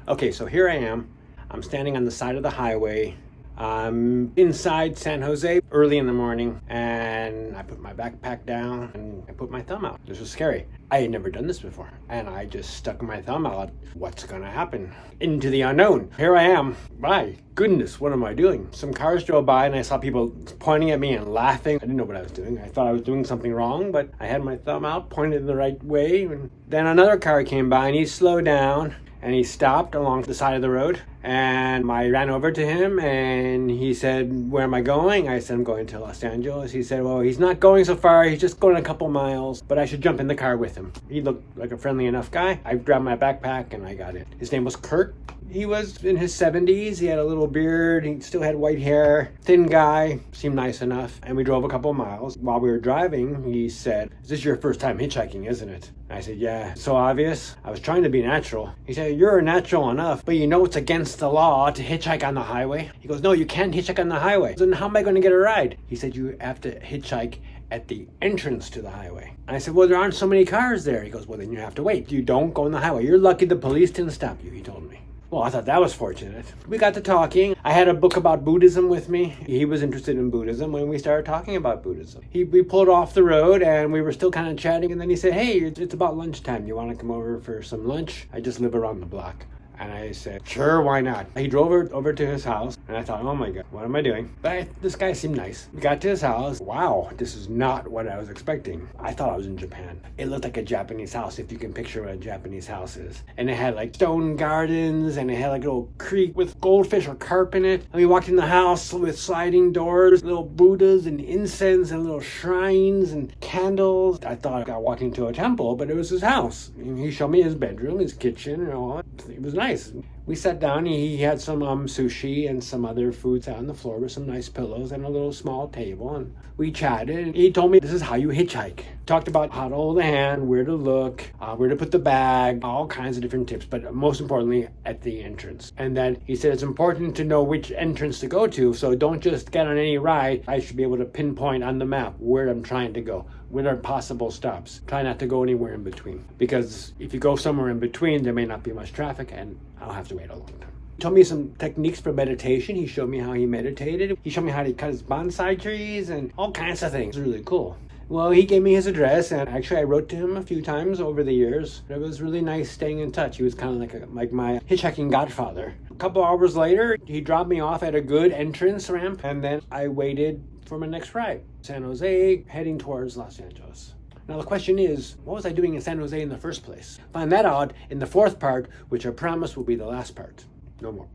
Okay, so here I am. I'm standing on the side of the highway. I'm inside San Jose early in the morning, and I put my backpack down and I put my thumb out. This was scary. I had never done this before, and I just stuck my thumb out. What's gonna happen? Into the unknown. Here I am. My goodness, what am I doing? Some cars drove by and I saw people pointing at me and laughing. I didn't know what I was doing. I thought I was doing something wrong, but I had my thumb out, pointed in the right way. And then another car came by and he slowed down. And he stopped along the side of the road, and I ran over to him and he said, "Where am I going?" I said, "I'm going to Los Angeles." He said, "Well, he's not going so far, he's just going a couple miles, but I should jump in the car with him." He looked like a friendly enough guy. I grabbed my backpack and I got in. His name was Kurt. He was in his 70s. He had a little beard. He still had white hair. Thin guy. Seemed nice enough. And we drove a couple miles. While we were driving, he said, "Is this your first time hitchhiking, isn't it?" I said, "Yeah." "So obvious?" I was trying to be natural. He said, "You're natural enough, but you know it's against the law to hitchhike on the highway." He goes, "No, you can't hitchhike on the highway." "Then how am I going to get a ride?" He said, "You have to hitchhike at the entrance to the highway." I said, "Well, there aren't so many cars there." He goes, "Well, then you have to wait. You don't go on the highway. You're lucky the police didn't stop you," he told me. Well, I thought that was fortunate. We got to talking. I had a book about Buddhism with me. He was interested in Buddhism when we started talking about Buddhism. We pulled off the road and we were still kind of chatting, and then he said, "Hey, it's about lunchtime. You want to come over for some lunch? I just live around the block." And I said, "Sure, why not?" He drove over to his house, and I thought, "Oh my God, what am I doing?" But this guy seemed nice. We got to his house. Wow, this is not what I was expecting. I thought I was in Japan. It looked like a Japanese house, if you can picture what a Japanese house is. And it had like stone gardens, and it had like a little creek with goldfish or carp in it. And we walked in the house with sliding doors, little Buddhas and incense and little shrines and candles. I thought I got walked into a temple, but it was his house. And he showed me his bedroom, his kitchen, and all. It was nice. We sat down. He had some sushi and some other foods out on the floor with some nice pillows and a little small table, and we chatted. He told me this is how you hitchhike. Talked about how to hold a hand, where to look, where to put the bag, all kinds of different tips, but most importantly at the entrance. And then he said it's important to know which entrance to go to, so don't just get on any ride. I should be able to pinpoint on the map where I'm trying to go, where are possible stops. Try not to go anywhere in between, because if you go somewhere in between, there may not be much traffic and I'll have to wait a long time. He told me some techniques for meditation. He showed me how he meditated. He showed me how to cut his bonsai trees and all kinds of things. It was really cool. Well, he gave me his address, and actually I wrote to him a few times over the years. It was really nice staying in touch. He was kind of like my hitchhiking godfather. A couple hours later, he dropped me off at a good entrance ramp, and then I waited for my next ride. San Jose, heading towards Los Angeles. Now the question is, what was I doing in San Jose in the first place? Find that out in the fourth part, which I promise will be the last part. No more.